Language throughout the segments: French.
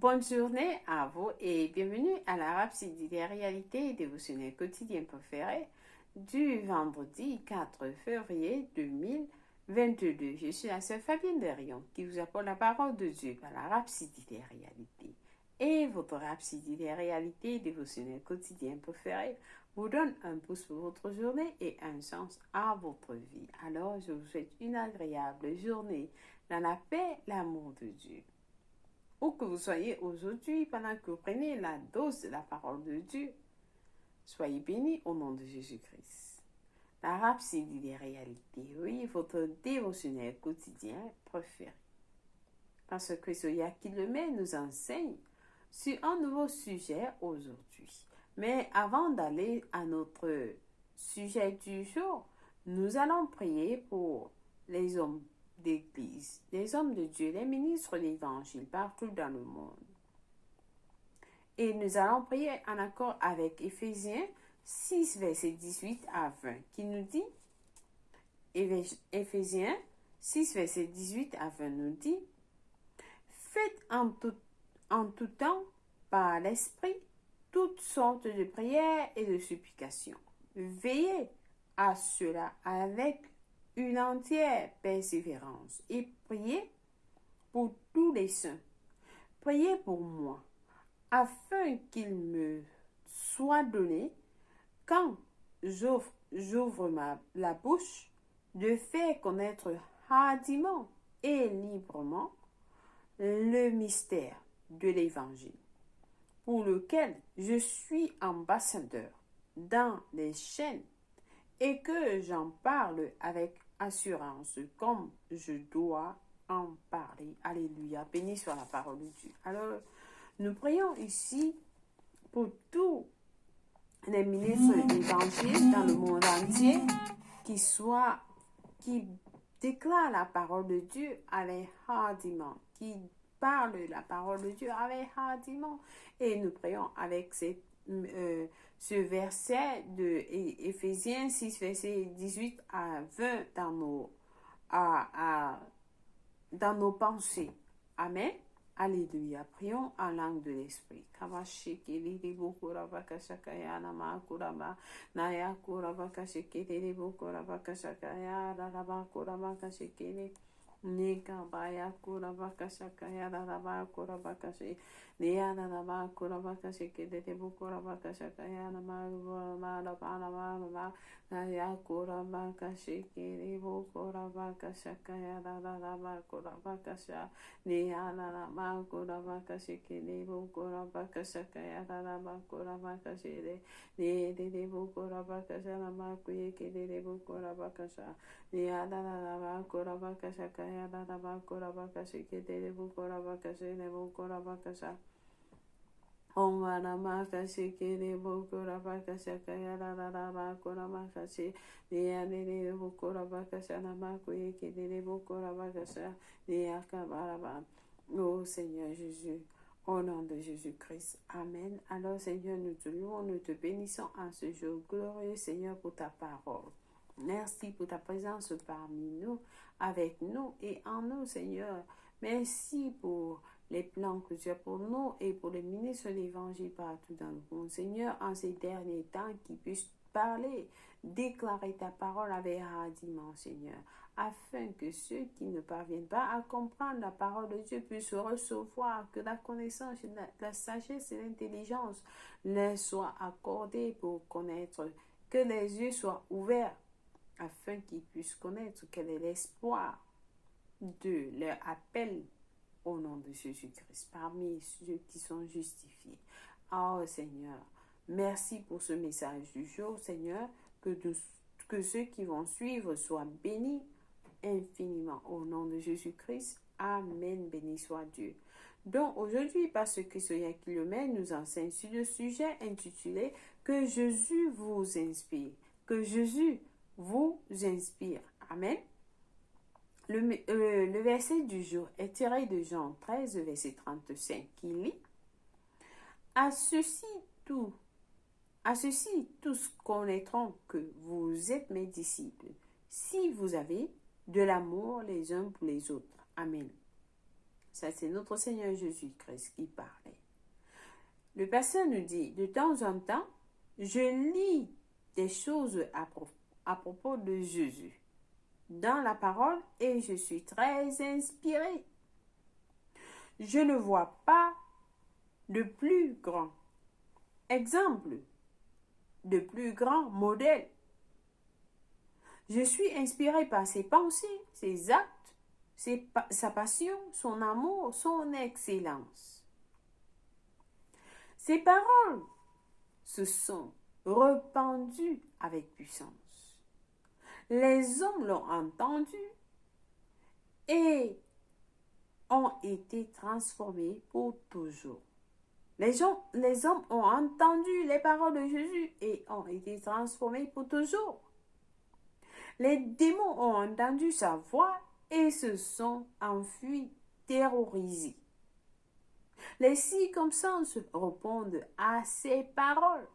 Bonne journée à vous et bienvenue à la Rhapsodie des réalités dévotionnelles quotidiennes préférées du vendredi 4 février 2022. Je suis la sœur Fabienne Derion qui vous apporte la parole de Dieu par la Rhapsodie des réalités. Et votre Rhapsodie des réalités dévotionnelles quotidiennes préférées vous donne un pouce pour votre journée et un sens à votre vie. Alors, je vous souhaite une agréable journée dans la paix, l'amour de Dieu. Où que vous soyez aujourd'hui, pendant que vous prenez la dose de la parole de Dieu, soyez bénis au nom de Jésus-Christ. La Rhapsodie des réalités, oui, votre dévotionnel quotidien préféré. Parce que Soya qui le met nous enseigne sur un nouveau sujet aujourd'hui. Mais avant d'aller à notre sujet du jour, nous allons prier pour les hommes d'Église, les hommes de Dieu, les ministres d'Évangile partout dans le monde. Et nous allons prier en accord avec Éphésiens 6, verset 18 à 20, qui nous dit, Éphésiens 6, verset 18 à 20 nous dit, faites en tout temps, par l'Esprit, toutes sortes de prières et de supplications. Veillez à cela avec une entière persévérance et priez pour tous les saints. Priez pour moi, afin qu'il me soit donné, quand j'ouvre la bouche, de faire connaître hardiment et librement le mystère de l'Évangile, pour lequel je suis ambassadeur dans les chaînes, et que j'en parle avec assurance comme je dois en parler. Alléluia. Béni soit la parole de Dieu. Alors, nous prions ici pour tous les ministres d'évangile dans le monde entier qui déclarent la parole de Dieu avec hardiment, qui parlent la parole de Dieu avec hardiment. Et nous prions avec ce verset de Éphésiens 6, verset 18 à 20 dans nos pensées. Amen. Alléluia. Prions en langue de l'esprit. Nika baya kura bakasha kaya raba kura bakashi niya raba kura bakashi kede debu kura bakasha kaya nama ma naya kura bakashi kede bu kura bakasha kaya raba kura bakasha niya raba kura bakashi kede bu kura bakasha kaya raba kura bakashi de debu kura bakasha nama kuye kede debu kura bakasha niya raba kura bakasha kaya raba kura bakashi kede debu kura bakashi debu kura bakasha Ongana makashi kiri bukura bakasha kaya raba kura makashi niya niri bukura bakasha namakuye kiri bukura bakasha niya kabaraba. Oh Seigneur Jésus, au nom de Jésus-Christ. Amen. Alors Seigneur, nous te louons, nous te bénissons en ce jour glorieux Seigneur pour ta parole. Merci pour ta présence parmi nous, avec nous et en nous Seigneur. Merci pour les plans que tu as pour nous et pour les ministres de l'Évangile partout dans le monde. Seigneur, en ces derniers temps, qu'ils puissent parler, déclarer ta parole avec hardiment, Seigneur, afin que ceux qui ne parviennent pas à comprendre la parole de Dieu puissent recevoir, que la connaissance, la sagesse et l'intelligence leur soient accordées pour connaître, que les yeux soient ouverts, afin qu'ils puissent connaître quel est l'espoir de leur appel au nom de Jésus-Christ, parmi ceux qui sont justifiés. Oh Seigneur, merci pour ce message du jour, Seigneur, que ceux qui vont suivre soient bénis infiniment au nom de Jésus-Christ. Amen, béni soit Dieu. Donc aujourd'hui, parce que Soya qui le met nous enseigne sur le sujet intitulé « Que Jésus vous inspire ». Que Jésus vous inspire. Amen. Le verset du jour est tiré de Jean 13, verset 35, qui lit « À ceci, tous connaîtront que vous êtes mes disciples, si vous avez de l'amour les uns pour les autres. » Amen. Ça, c'est notre Seigneur Jésus-Christ qui parlait. Le pasteur nous dit, de temps en temps, je lis des choses à propos de Jésus dans la parole et je suis très inspirée. Je ne vois pas de plus grand exemple, de plus grand modèle. Je suis inspirée par ses pensées, ses actes, sa passion, son amour, son excellence. Ses paroles se sont répandues avec puissance. Les hommes l'ont entendu et ont été transformés pour toujours. Les hommes ont entendu les paroles de Jésus et ont été transformés pour toujours. Les démons ont entendu sa voix et se sont enfuis, terrorisés. Les circonstances répondent à ses paroles.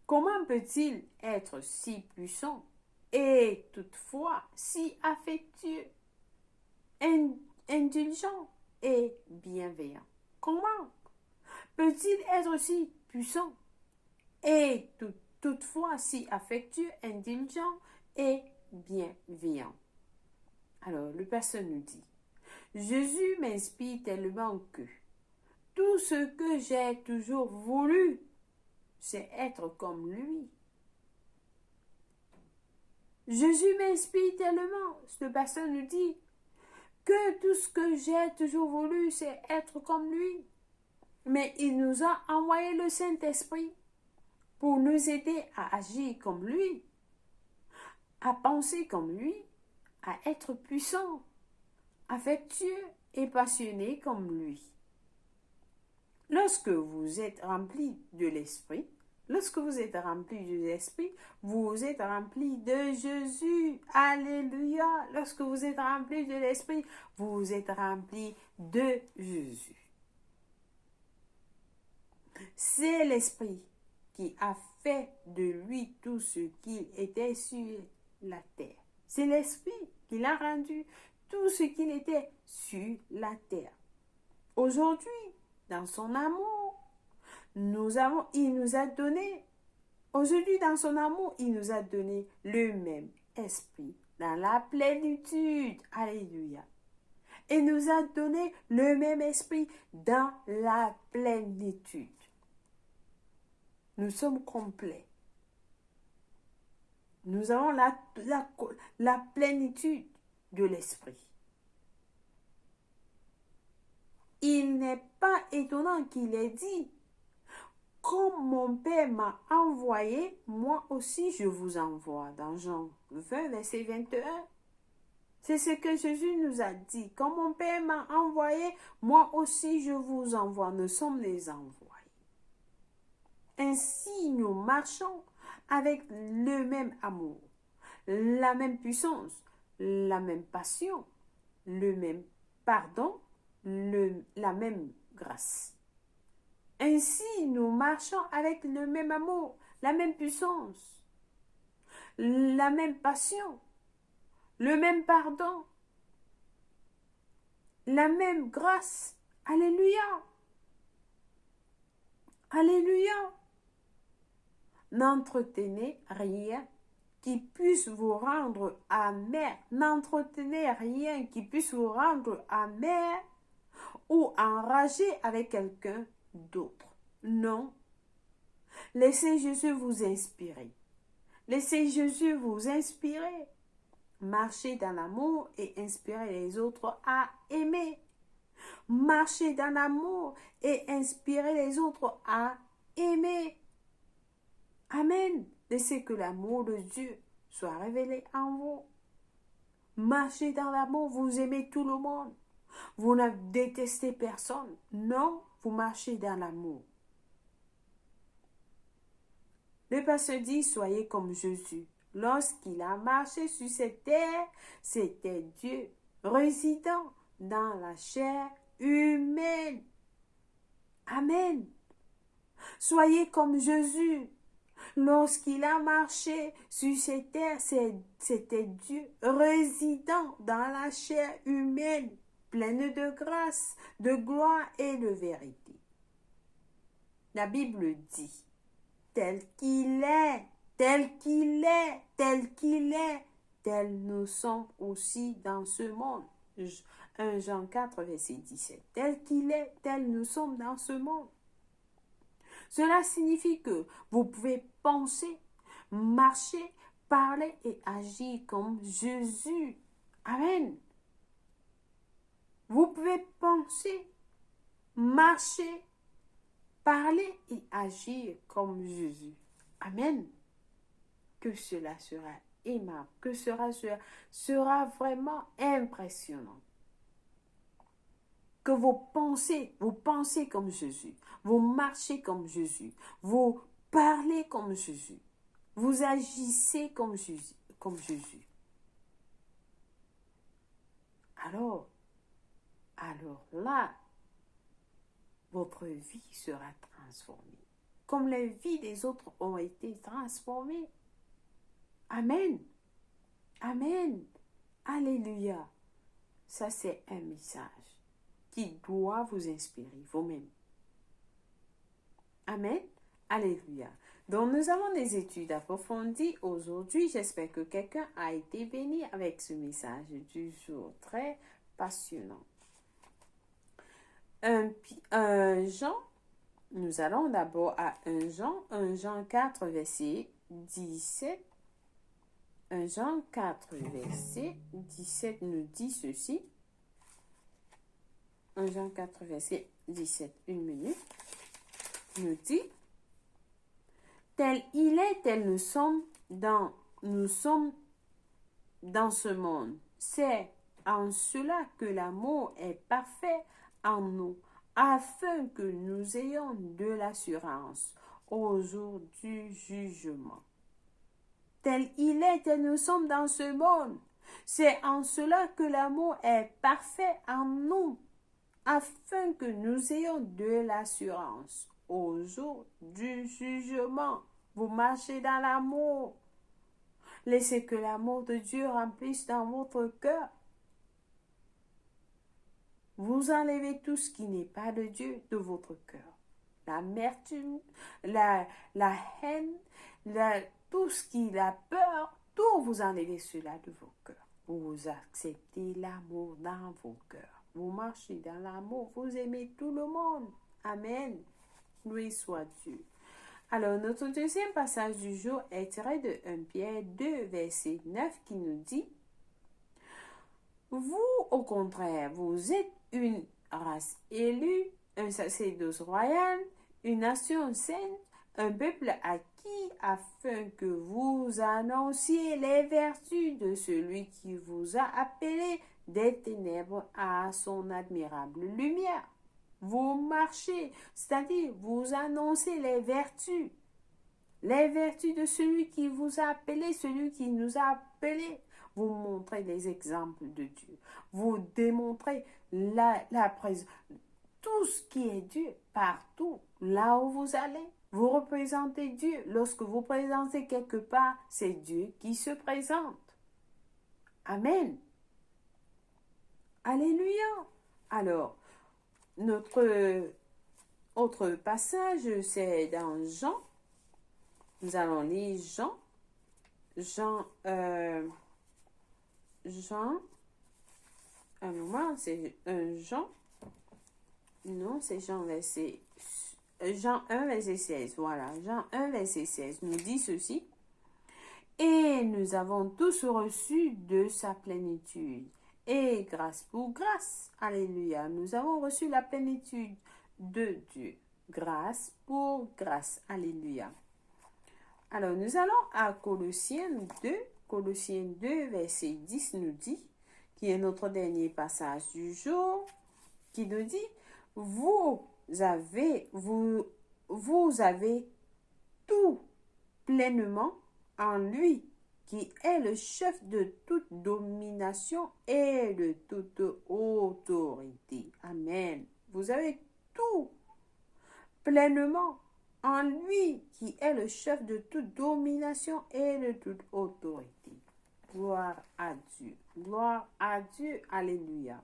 Comment peut-il être si puissant et toutefois si affectueux, indulgent et bienveillant? Comment peut-il être si puissant et toutefois si affectueux, indulgent et bienveillant? Alors, le pasteur nous dit, Jésus m'inspire tellement que tout ce que j'ai toujours voulu, c'est être comme lui. Jésus m'inspire tellement, le pasteur nous dit, que tout ce que j'ai toujours voulu, c'est être comme lui. Mais il nous a envoyé le Saint-Esprit pour nous aider à agir comme lui, à penser comme lui, à être puissant, affectueux et passionné comme lui. Lorsque vous êtes rempli de l'Esprit, vous êtes rempli de Jésus. Alléluia. Lorsque vous êtes rempli de l'Esprit, vous êtes rempli de Jésus. C'est l'Esprit qui a fait de lui tout ce qu'il était sur la terre. C'est l'Esprit qui l'a rendu tout ce qu'il était sur la terre. Aujourd'hui, dans son amour, il nous a donné le même esprit dans la plénitude. Alléluia. Il nous a donné le même esprit dans la plénitude. Nous sommes complets. Nous avons la plénitude de l'esprit. Il n'est pas étonnant qu'il ait dit, comme mon Père m'a envoyé, moi aussi je vous envoie. Dans Jean 20, verset 21. C'est ce que Jésus nous a dit. Comme mon Père m'a envoyé, moi aussi je vous envoie. Nous sommes les envoyés. Ainsi nous marchons avec le même amour, la même puissance, la même passion, le même pardon, la même grâce. Ainsi, nous marchons avec le même amour, la même puissance, la même passion, le même pardon, la même grâce. Alléluia. Alléluia. N'entretenez rien qui puisse vous rendre amer. N'entretenez rien qui puisse vous rendre amer ou enragé avec quelqu'un d'autre. Non. Laissez Jésus vous inspirer. Laissez Jésus vous inspirer. Marchez dans l'amour et inspirez les autres à aimer. Marchez dans l'amour et inspirez les autres à aimer. Amen. Laissez que l'amour de Dieu soit révélé en vous. Marchez dans l'amour, vous aimez tout le monde. Vous ne détestez personne. Non, vous marchez dans l'amour. Le pasteur dit, soyez comme Jésus. Lorsqu'il a marché sur cette terre, c'était Dieu résidant dans la chair humaine. Amen. Soyez comme Jésus. Lorsqu'il a marché sur cette terre, c'était Dieu résidant dans la chair humaine. pleine de grâce, de gloire et de vérité. La Bible dit, tel qu'il est, tel qu'il est, tel qu'il est, tel nous sommes aussi dans ce monde. 1 Jean 4, verset 17. Tel qu'il est, tel nous sommes dans ce monde. Cela signifie que vous pouvez penser, marcher, parler et agir comme Jésus. Amen. Vous pouvez penser, marcher, parler et agir comme Jésus. Amen. Que cela sera aimable, que cela sera vraiment impressionnant. Que vous pensez comme Jésus, vous marchez comme Jésus, vous parlez comme Jésus, vous agissez comme Jésus. Alors là, votre vie sera transformée, comme les vies des autres ont été transformées. Amen. Amen. Alléluia. Ça, c'est un message qui doit vous inspirer vous-même. Amen. Alléluia. Donc, nous avons des études approfondies aujourd'hui. J'espère que quelqu'un a été béni avec ce message du jour très passionnant. Jean, nous allons d'abord à 1 Jean 4, verset 17. 1 Jean 4, verset 17 nous dit ceci. 1 Jean 4, verset 17, une minute, nous dit, tel il est, tel nous sommes dans ce monde. C'est en cela que l'amour est parfait en nous, afin que nous ayons de l'assurance au jour du jugement. Tel il est, tel nous sommes dans ce monde. C'est en cela que l'amour est parfait en nous, afin que nous ayons de l'assurance au jour du jugement. Vous marchez dans l'amour. Laissez que l'amour de Dieu remplisse dans votre cœur. Vous enlevez tout ce qui n'est pas de Dieu de votre cœur. L'amertume, la haine, tout ce qui est la peur, tout vous enlevez cela de vos cœurs. Vous acceptez l'amour dans vos cœurs. Vous marchez dans l'amour, vous aimez tout le monde. Amen. Loué soit Dieu. Alors, notre deuxième passage du jour est tiré de 1 Pierre 2, verset 9, qui nous dit, vous, au contraire, vous êtes une race élue, un sacerdoce royal, une nation sainte, un peuple acquis, afin que vous annonciez les vertus de celui qui vous a appelé des ténèbres à son admirable lumière. Vous marchez, c'est-à-dire vous annoncez les vertus de celui qui vous a appelé, celui qui nous a appelés. Vous montrez les exemples de Dieu. Vous démontrez la présence, tout ce qui est Dieu partout, là où vous allez. Vous représentez Dieu. Lorsque vous présentez quelque part, c'est Dieu qui se présente. Amen. Alléluia. Alors, notre autre passage, c'est dans Jean. Nous allons lire Jean, un moment, c'est Jean. Non, c'est Jean 1, verset 16. Voilà, Jean 1, verset 16 nous dit ceci. Et nous avons tous reçu de sa plénitude. Et grâce pour grâce. Alléluia. Nous avons reçu la plénitude de Dieu. Grâce pour grâce. Alléluia. Alors, nous allons à Colossiens 2. Colossiens 2, verset 10 nous dit, qui est notre dernier passage du jour, qui nous dit, vous avez tout pleinement en lui, qui est le chef de toute domination et de toute autorité. Amen. Vous avez tout pleinement en lui, qui est le chef de toute domination et de toute autorité. Gloire à Dieu. Gloire à Dieu. Alléluia.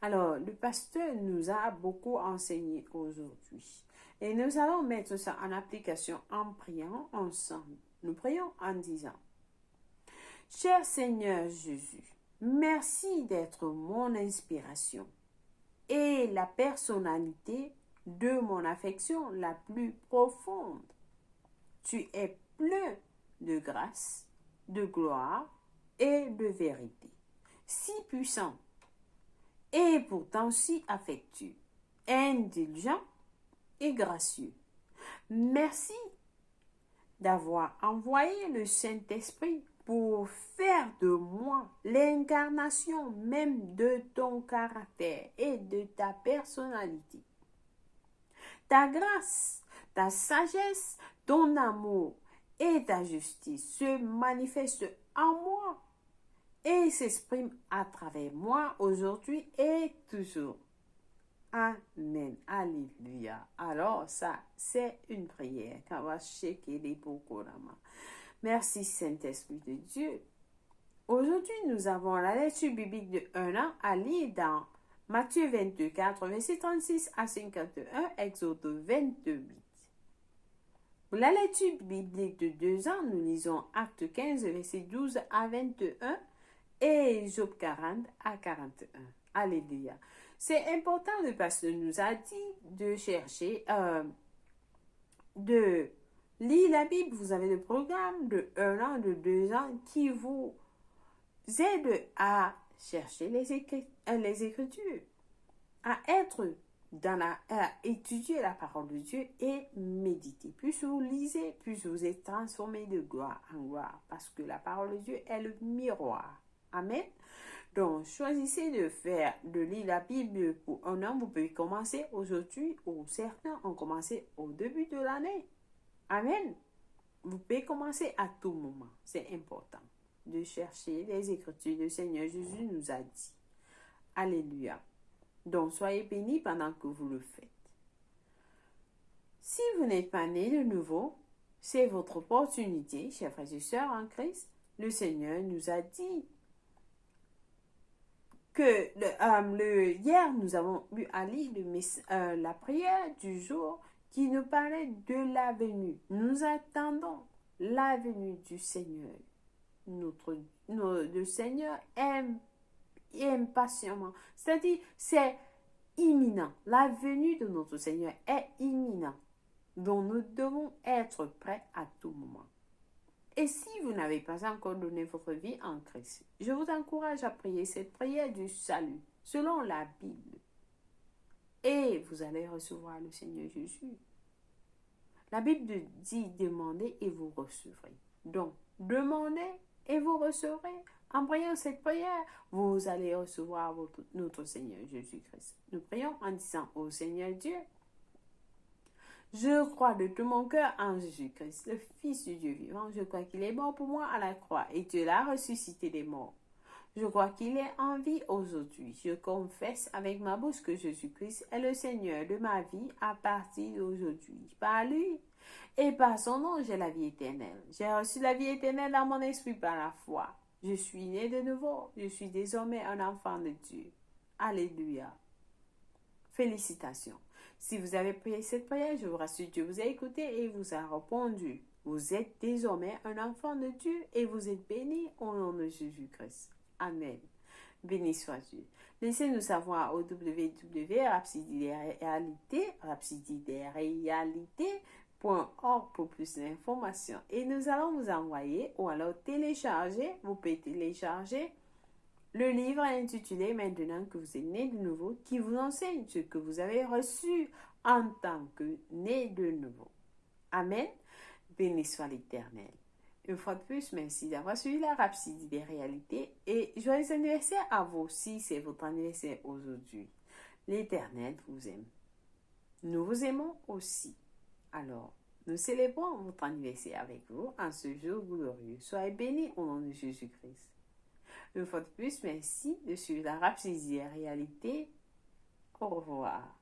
Alors, le pasteur nous a beaucoup enseigné aujourd'hui. Et nous allons mettre ça en application en priant ensemble. Nous prions en disant, Cher Seigneur Jésus, merci d'être mon inspiration et la personnalité de mon affection la plus profonde. Tu es plein de grâce, de gloire et de vérité, si puissant et pourtant si affectueux, indulgent et gracieux. Merci d'avoir envoyé le Saint-Esprit pour faire de moi l'incarnation même de ton caractère et de ta personnalité. Ta grâce, ta sagesse, ton amour et ta justice se manifestent en moi et s'expriment à travers moi aujourd'hui et toujours. Amen. Alléluia. Alors, ça, c'est une prière. Merci, Saint-Esprit de Dieu. Aujourd'hui, nous avons la lecture biblique de 1 an à lire dans Matthieu 22, 4, verset 36 à 51, Exode 22, 8. Pour la lecture biblique de 2 ans, nous lisons Acte 15, verset 12 à 21 et Job 40 à 41. Alléluia. C'est important, le pasteur nous a dit de chercher, de lire la Bible. Vous avez le programme de 1 an, de 2 ans qui vous aide à chercher les Écritures, à être à étudier la parole de Dieu et méditer. Plus vous lisez, plus vous êtes transformé de gloire en gloire, parce que la parole de Dieu est le miroir. Amen. Donc, choisissez de lire la Bible pour 1 an. Vous pouvez commencer aujourd'hui, ou certains ont commencé au début de l'année. Amen. Vous pouvez commencer à tout moment. C'est important de chercher les Écritures. Le Seigneur Jésus nous a dit. Alléluia. Donc, soyez bénis pendant que vous le faites. Si vous n'êtes pas né de nouveau, c'est votre opportunité, chers frères et sœurs en Christ. Le Seigneur nous a dit que hier, nous avons eu à lire la prière du jour qui nous parlait de la venue. Nous attendons la venue du Seigneur. Le Seigneur aime impatiemment. C'est-à-dire, c'est imminent. La venue de notre Seigneur est imminente. Donc, nous devons être prêts à tout moment. Et si vous n'avez pas encore donné votre vie en Christ, je vous encourage à prier cette prière du salut selon la Bible. Et vous allez recevoir le Seigneur Jésus. La Bible dit demandez et vous recevrez. Donc, demandez et vous recevrez. En priant cette prière, vous allez recevoir notre Seigneur Jésus-Christ. Nous prions en disant au Seigneur Dieu, je crois de tout mon cœur en Jésus-Christ, le Fils du Dieu vivant. Je crois qu'il est mort pour moi à la croix et Dieu l'a ressuscité des morts. Je crois qu'il est en vie aujourd'hui. Je confesse avec ma bouche que Jésus-Christ est le Seigneur de ma vie à partir d'aujourd'hui. Par lui et par son nom, j'ai la vie éternelle. J'ai reçu la vie éternelle dans mon esprit par la foi. Je suis né de nouveau. Je suis désormais un enfant de Dieu. Alléluia. Félicitations. Si vous avez prié cette prière, je vous rassure, Dieu vous a écouté et vous a répondu. Vous êtes désormais un enfant de Dieu et vous êtes béni au nom de Jésus-Christ. Amen. Béni soit Dieu. Laissez-nous savoir au www.rhapsodieréalité.org pour plus d'informations. Et nous allons vous envoyer ou alors télécharger, vous pouvez télécharger le livre intitulé Maintenant que vous êtes né de nouveau, qui vous enseigne ce que vous avez reçu en tant que né de nouveau. Amen. Béni soit l'Éternel. Une fois de plus, merci d'avoir suivi la Rhapsodie des réalités et joyeux anniversaire à vous si c'est votre anniversaire aujourd'hui. L'Éternel vous aime. Nous vous aimons aussi. Alors, nous célébrons votre anniversaire avec vous en ce jour glorieux. Soyez bénis au nom de Jésus-Christ. Une fois de plus, merci de suivre la Rhapsodie des réalités. Au revoir.